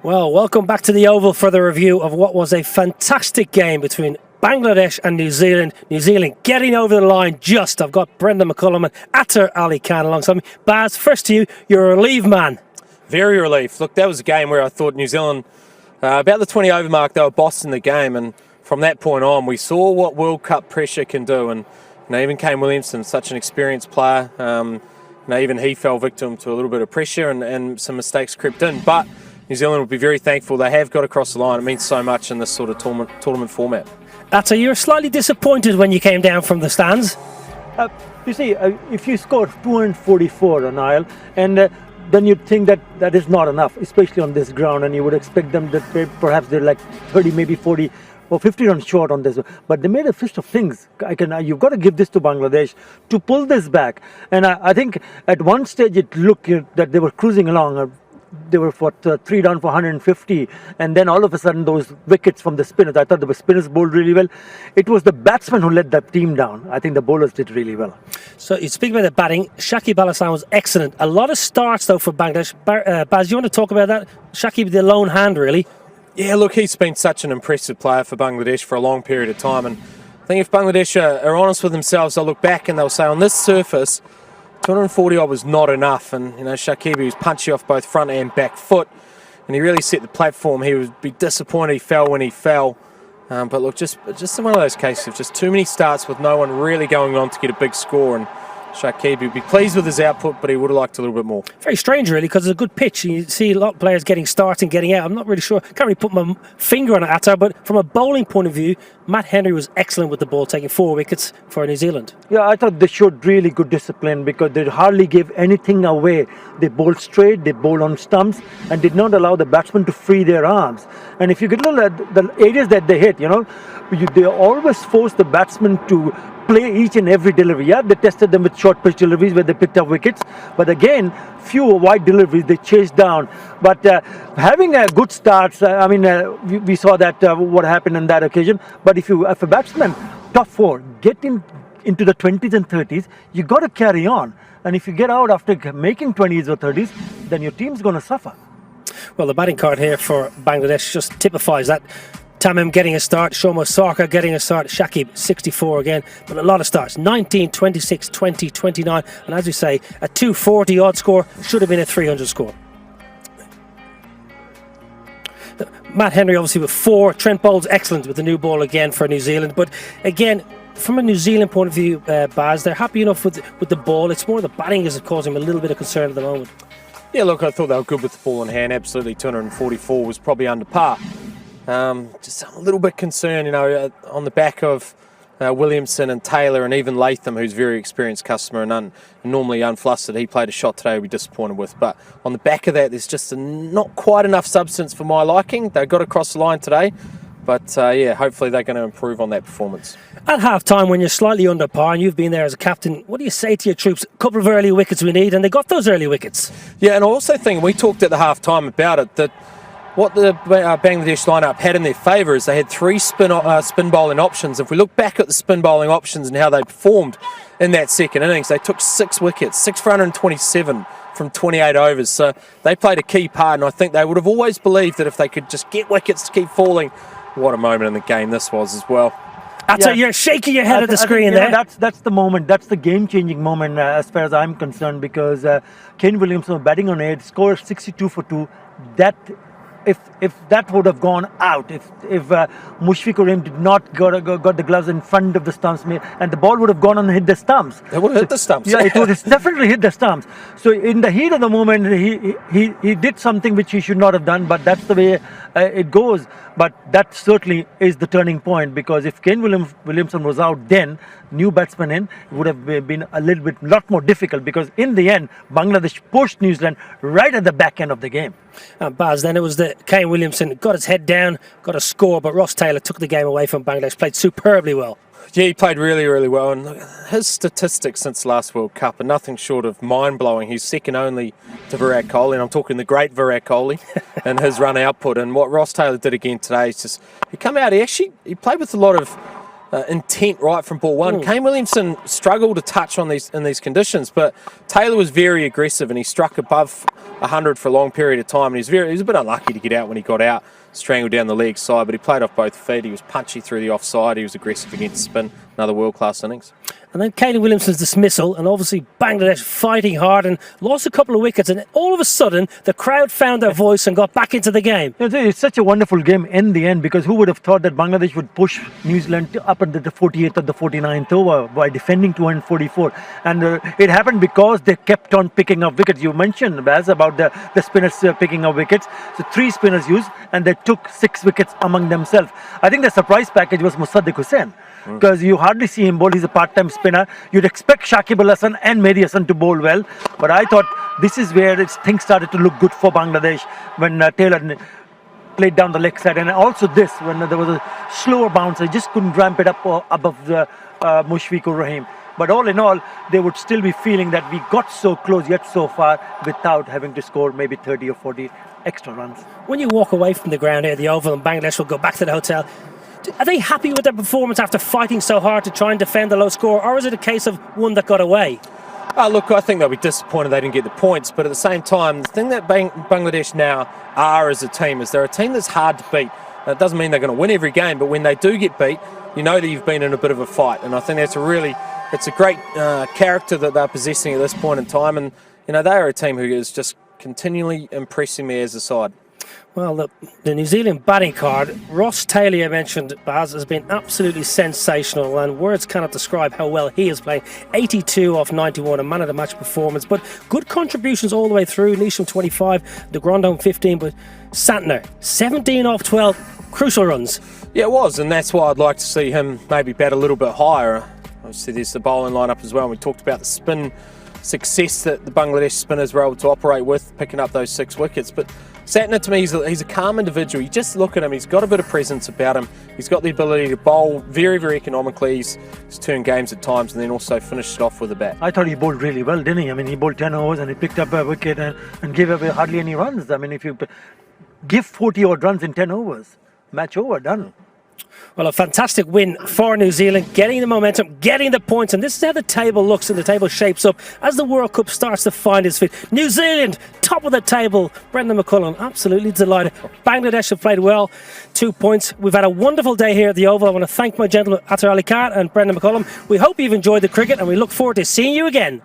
Well, welcome back to the Oval for the review of what was a fantastic game between Bangladesh and New Zealand. New Zealand getting over the line just. I've got Brendan McCullum and Atter Ali Khan alongside me. Baz, first to you, you're a relieved man. Very relieved. Look, that was a game where I thought New Zealand, about the 20 over mark, they were bossing the game. And from that point on, we saw what World Cup pressure can do. And even Kane Williamson, such an experienced player, even he fell victim to a little bit of pressure and some mistakes crept in. But New Zealand will be very thankful they have got across the line. It means so much in this sort of tournament format. Atta, you were slightly disappointed when you came down from the stands. You see, if you score 244 on Isle, and then you'd think that that is not enough, especially on this ground, and you would expect them that perhaps they're like 30, maybe 40 or 50 runs short on this. But they made a fist of things. You've got to give this to Bangladesh to pull this back. And I think at one stage it looked that they were cruising along. They were 3 down for 150, and then all of a sudden those wickets from the spinners. I thought the spinners bowled really well. It was the batsmen who let that team down. I think the bowlers did really well. So you speak about the batting. Shakib Al Hasan was excellent. A lot of starts though for Bangladesh. Baz, you want to talk about that? Shakib, the lone hand, really. Yeah, look, he's been such an impressive player for Bangladesh for a long period of time, and I think if Bangladesh are honest with themselves, they'll look back and they'll say on this surface 240 odd was not enough, and Shakib, he was punchy off both front and back foot, and he really set the platform. He would be disappointed he fell when he fell, but look, just one of those cases of just too many starts with no one really going on to get a big score, and Shakib would be pleased with his output, but he would have liked a little bit more. Very strange, really, because it's a good pitch. You see a lot of players getting starts and getting out. I'm not really sure. Can't really put my finger on it, Atta, but from a bowling point of view, Matt Henry was excellent with the ball, taking 4 wickets for New Zealand. Yeah, I thought they showed really good discipline because they hardly gave anything away. They bowled straight, they bowled on stumps, and did not allow the batsmen to free their arms. And if you get a look at the areas that they hit, they always force the batsmen to play each and every delivery. Yeah, they tested them with short pitch deliveries where they picked up wickets, but again, few wide deliveries they chased down. But having good starts, we saw that what happened on that occasion. But if a batsman top 4 get into the 20s and 30s, you got to carry on. And if you get out after making 20s or 30s, then your team's going to suffer. Well, the batting card here for Bangladesh just typifies that. Tamim getting a start, Shomo Sarkar getting a start, Shakib 64 again, but a lot of starts, 19, 26, 20, 29, and as we say, a 240 odd score should have been a 300 score. Matt Henry obviously with 4, Trent Bowles excellent with the new ball again for New Zealand, but again, from a New Zealand point of view, Baz, they're happy enough with the ball. It's more the batting is causing them a little bit of concern at the moment. Yeah, look, I thought they were good with the ball in hand, absolutely. 244 was probably under par. Just a little bit concerned, on the back of Williamson and Taylor and even Latham, who's a very experienced customer and normally unflustered. He played a shot today we'll be disappointed with. But on the back of that, there's just not quite enough substance for my liking. They got across the line today. But, hopefully they're going to improve on that performance. At half-time, when you're slightly under par and you've been there as a captain, what do you say to your troops? A couple of early wickets we need, and they got those early wickets. Yeah, and I also think we talked at the half-time about it, that what the Bangladesh lineup had in their favour is they had 3 spin bowling options. If we look back at the spin bowling options and how they performed in that second innings, they took 6 wickets, 6 for 127 from 28 overs. So they played a key part, and I think they would have always believed that if they could just get wickets to keep falling, what a moment in the game this was as well. Atta, you're shaking your head at the screen there. That's the moment. That's the game-changing moment as far as I'm concerned, because Kane Williamson batting on 8, scored 62 for 2. If that would have gone out, if Mushfiqur Rahim did not got the gloves in front of the stumps, and the ball would have gone on and hit the stumps. It would have hit the stumps. Yeah, it would have definitely hit the stumps. So in the heat of the moment, he did something which he should not have done, but that's the way it goes. But that certainly is the turning point, because if Kane Williamson was out then, new batsman in, it would have been a lot more difficult, because in the end, Bangladesh pushed New Zealand right at the back end of the game. Baz, then it was the Kane Williamson got his head down, got a score, but Ross Taylor took the game away from Bangladesh, played superbly well. Yeah, he played really, really well, and his statistics since last World Cup are nothing short of mind-blowing. He's second only to Virat Kohli, and I'm talking the great Virat Kohli, and his run output. And what Ross Taylor did again today is just, he come out, he played with a lot of intent right from ball one. Kane Williamson struggled to touch on in these conditions, but Taylor was very aggressive and he struck above 100 for a long period of time. And he was a bit unlucky to get out when he got out, strangled down the leg side, but he played off both feet. He was punchy through the offside. He was aggressive against spin. Another world-class innings. And then Kane Williamson's dismissal, and obviously Bangladesh fighting hard and lost a couple of wickets, and all of a sudden the crowd found their voice and got back into the game. It's such a wonderful game in the end, because who would have thought that Bangladesh would push New Zealand up at the 48th or the 49th over by defending 244, and it happened because they kept on picking up wickets. You mentioned, Baz, about the spinners picking up wickets. So 3 spinners used, and they took 6 wickets among themselves. I think the surprise package was Musaddiq Hussain, because you hardly see him bowl. He's a part-time spinner. You'd expect Shakib Al Hasan and Mehdi Hasan to bowl well, but I thought this is where things started to look good for Bangladesh when Taylor played down the leg side, and also this when there was a slower bounce. I just couldn't ramp it up above the Mushfiqur Rahim. But all in all, they would still be feeling that we got so close yet so far without having to score maybe 30 or 40 extra runs. When you walk away from the ground here at the Oval and Bangladesh will go back to the hotel, are they happy with their performance after fighting so hard to try and defend the low score, or is it a case of one that got away? Look, I think they'll be disappointed they didn't get the points, but at the same time, the thing that Bangladesh now are as a team is they're a team that's hard to beat. Now, it doesn't mean they're going to win every game, but when they do get beat, you know that you've been in a bit of a fight, and I think it's a great character that they're possessing at this point in time, and they are a team who is just continually impressing me as a side. Well, the New Zealand batting card, Ross Taylor, you mentioned, Baz, has been absolutely sensational, and words cannot describe how well he is playing. 82 off 91, a man of the match performance, but good contributions all the way through. Neesham 25, de Grandhomme 15, but Santner 17 off 12, crucial runs. Yeah, it was, and that's why I'd like to see him maybe bat a little bit higher. Obviously, there's the bowling lineup as well, and we talked about the spin success that the Bangladesh spinners were able to operate with, picking up those 6 wickets. But Santner, to me, he's a calm individual. You just look at him, he's got a bit of presence about him. He's got the ability to bowl very, very economically. He's turned games at times and then also finished it off with a bat. I thought he bowled really well, didn't he? I mean, he bowled 10 overs and he picked up a wicket and gave away hardly any runs. I mean, if you give 40 odd runs in 10 overs, match over, done. Well, a fantastic win for New Zealand, getting the momentum, getting the points, and this is how the table looks and the table shapes up as the World Cup starts to find its feet. New Zealand, top of the table. Brendan McCullum, absolutely delighted. Bangladesh have played well, 2 points. We've had a wonderful day here at the Oval. I want to thank my gentlemen, Atar Ali Khan and Brendan McCullum. We hope you've enjoyed the cricket, and we look forward to seeing you again.